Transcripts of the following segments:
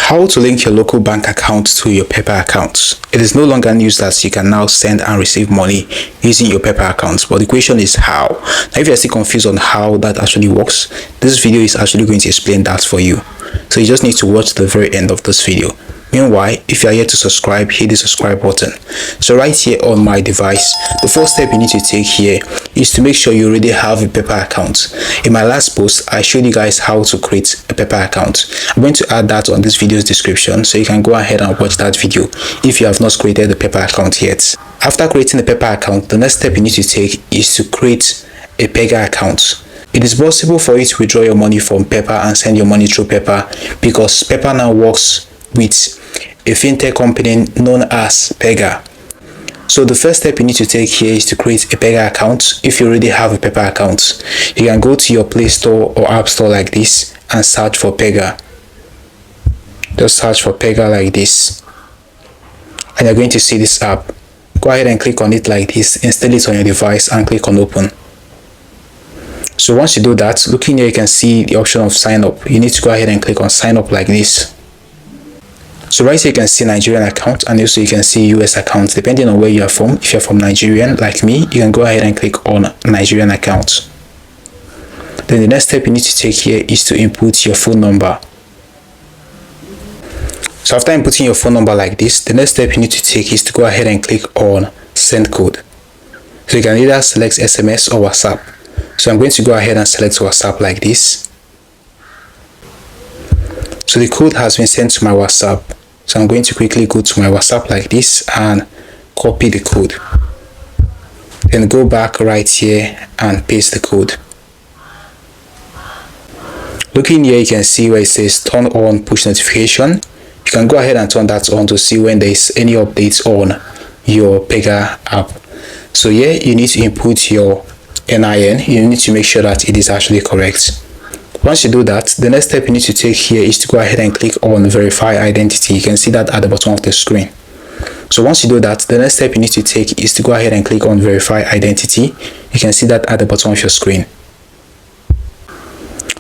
How to link your local bank account to your PayPal account. It is no longer news that you can now send and receive money using your PayPal account, but the question is how. Now, if you're still confused on how that actually works, this video is actually going to explain that for you. So you just need to watch the very end of this video. Meanwhile, if you are yet to subscribe, hit the subscribe button. So right here on my device, the first step you need to take here is to make sure you already have a PayPal account. In my last post, I showed you guys how to create a PayPal account. I'm going to add that on this video's description, so you can go ahead and watch that video if you have not created the PayPal account yet. After creating the PayPal account, the next step you need to take is to create a PayPal account. It is possible for you to withdraw your money from PayPal and send your money through PayPal because PayPal now works with a fintech company known as Pega. So the first step you need to take here is to create a Pega account. If you already have a PayPal account, you can go to your Play Store or App Store like this and search for Pega. Just search for Pega like this, and you're going to see this app. Go ahead and click on it like this, install it on your device and click on open. So once you do that, looking here you can see the option of sign up. You need to go ahead and click on sign up like this. So right here you can see Nigerian account, and also you can see US account depending on where you are from. If you're from Nigerian like me, you can go ahead and click on Nigerian account. Then the next step you need to take here is to input your phone number. So after inputting your phone number like this, the next step you need to take is to go ahead and click on send code. So you can either select SMS or WhatsApp. So I'm going to go ahead and select WhatsApp like this. So the code has been sent to my WhatsApp. So I'm going to quickly go to my WhatsApp like this and copy the code. Then go back right here and paste the code. Looking here, you can see where it says turn on push notification. You can go ahead and turn that on to see when there is any updates on your Pega app. So here you need to input your NIN. You need to make sure that it is actually correct. Once you do that, the next step you need to take here is to go ahead and click on verify identity. You can see that at the bottom of the screen. So once you do that, the next step you need to take is to go ahead and click on verify identity. You can see that at the bottom of your screen.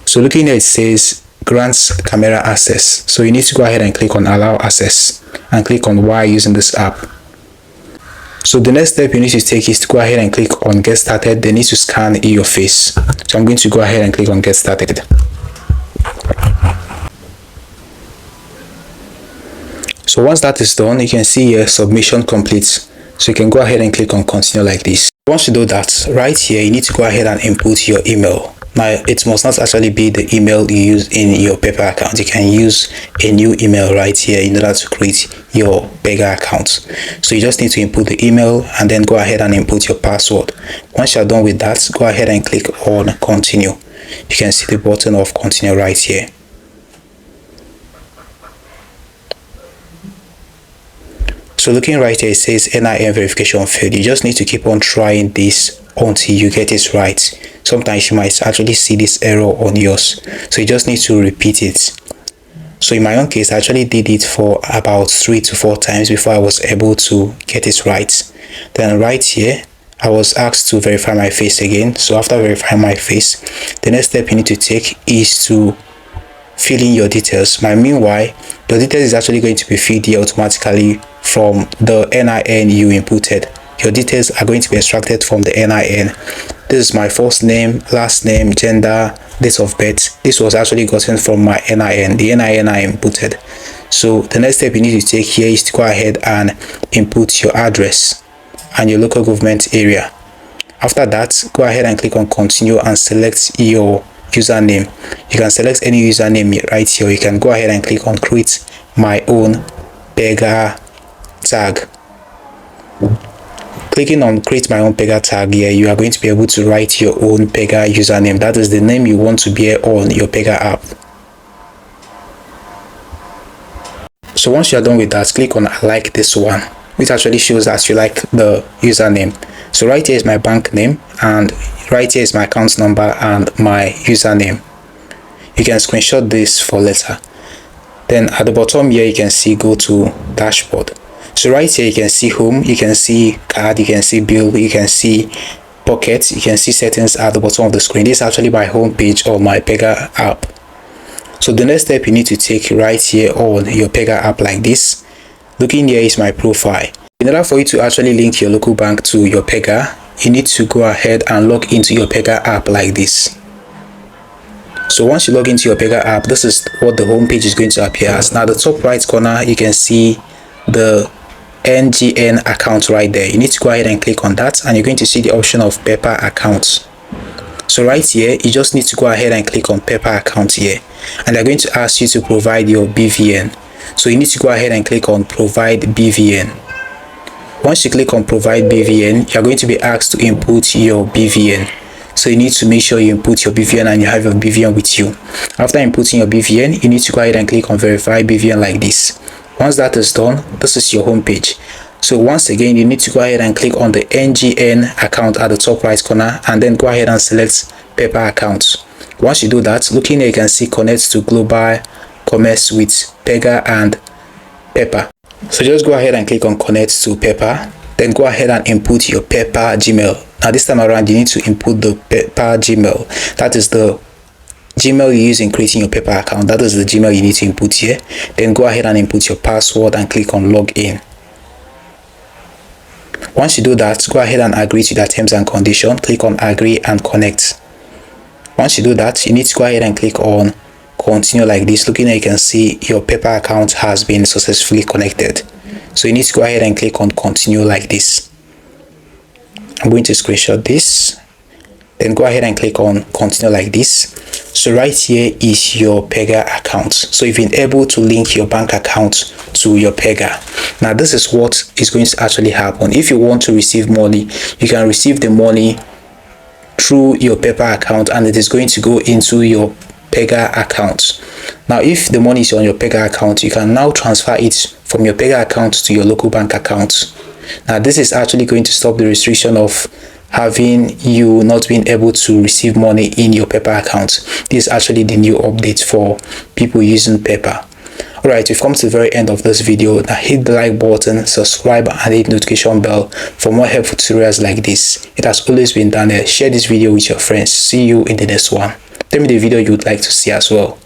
So looking at it says grants camera access. So you need to go ahead and click on allow access and click on why using this app. So the next step you need to take is to go ahead and click on get started. They need to scan your face. So I'm going to go ahead and click on get started. So once that is done, you can see here submission complete. So you can go ahead and click on continue like this. Once you do that, right here you need to go ahead and input your email. Now it must not actually be the email you use in your PayPal account. You can use a new email right here in order to create your Pega account. So you just need to input the email and then go ahead and input your password. Once you're done with that, go ahead and click on continue. You can see the button of continue right here. So looking right here, it says NIN verification failed. You just need to keep on trying this until you get it right. Sometimes you might actually see this error on yours, so you just need to repeat it. So in my own case, I actually did it for about 3 to 4 times before I was able to get it right. Then right here, I was asked to verify my face again. So after verifying my face, the next step you need to take is to fill in your details. Meanwhile, your details is actually going to be filled here automatically from the NIN you inputted. Your details are going to be extracted from the NIN. This is my first name, last name, gender, date of birth. This was actually gotten from my NIN, the NIN I inputted. So the next step you need to take here is to go ahead and input your address and your local government area. After that, go ahead and click on continue and select your username. You can select any username right here. You can go ahead and click on create my own Pega tag. Clicking on create my own Pega tag here, you are going to be able to write your own Pega username. That is the name you want to bear on your Pega app. So once you are done with that, click on I like this one, which actually shows that you like the username. So right here is my bank name, and right here is my account number and my username. You can screenshot this for later. Then at the bottom here you can see go to dashboard. So right here you can see home, you can see card, you can see bill, you can see pocket, you can see settings at the bottom of the screen. This is actually my home page of my Pega app. So the next step you need to take right here on your Pega app like this. Looking here is my profile. In order for you to actually link your local bank to your Pega, you need to go ahead and log into your Pega app like this. So once you log into your Pega app, this is what the home page is going to appear as. Now the top right corner, you can see the NGN account right there. You need to go ahead and click on that, and you're going to see the option of paper accounts. So right here, you just need to go ahead and click on paper account here, and they're going to ask you to provide your BVN. So you need to go ahead and click on provide BVN. Once you click on provide BVN, you're going to be asked to input your BVN. So you need to make sure you input your BVN and you have your BVN with you. After inputting your BVN, you need to go ahead and click on verify BVN like this. Once that is done, this is your home page. So once again, you need to go ahead and click on the NGN account at the top right corner, and then go ahead and select paper accounts. Once you do that, looking here, you can see connect to global commerce with Pega and Pepper. So just go ahead and click on connect to Pepper, then go ahead and input your Pepper Gmail. Now this time around, you need to input the Pepper Gmail. That is the Gmail you use in creating your Pepper account. That is the Gmail you need to input here. Then go ahead and input your password and click on login. Once you do that, go ahead and agree to the terms and conditions. Click on agree and connect. Once you do that, you need to go ahead and click on continue like this. Looking at, you can see your Pepper account has been successfully connected. So you need to go ahead and click on continue like this. I'm going to screenshot this, then go ahead and click on continue like this. So right here is your Pega account. So you've been able to link your bank account to your Pega. Now this is what is going to actually happen. If you want to receive money, you can receive the money through your Pepper account, and it is going to go into your Pega account. Now if the money is on your Pega account, you can now transfer it from your Pega account to your local bank account. Now this is actually going to stop the restriction of having you not being able to receive money in your Pepper account. This is actually the new update for people using Pepper. Alright, we've come to the very end of this video. Now hit the like button, subscribe, and hit the notification bell for more helpful tutorials like this. It has always been Daniel. Share this video with your friends. See you in the next one. Tell me the video you would like to see as well.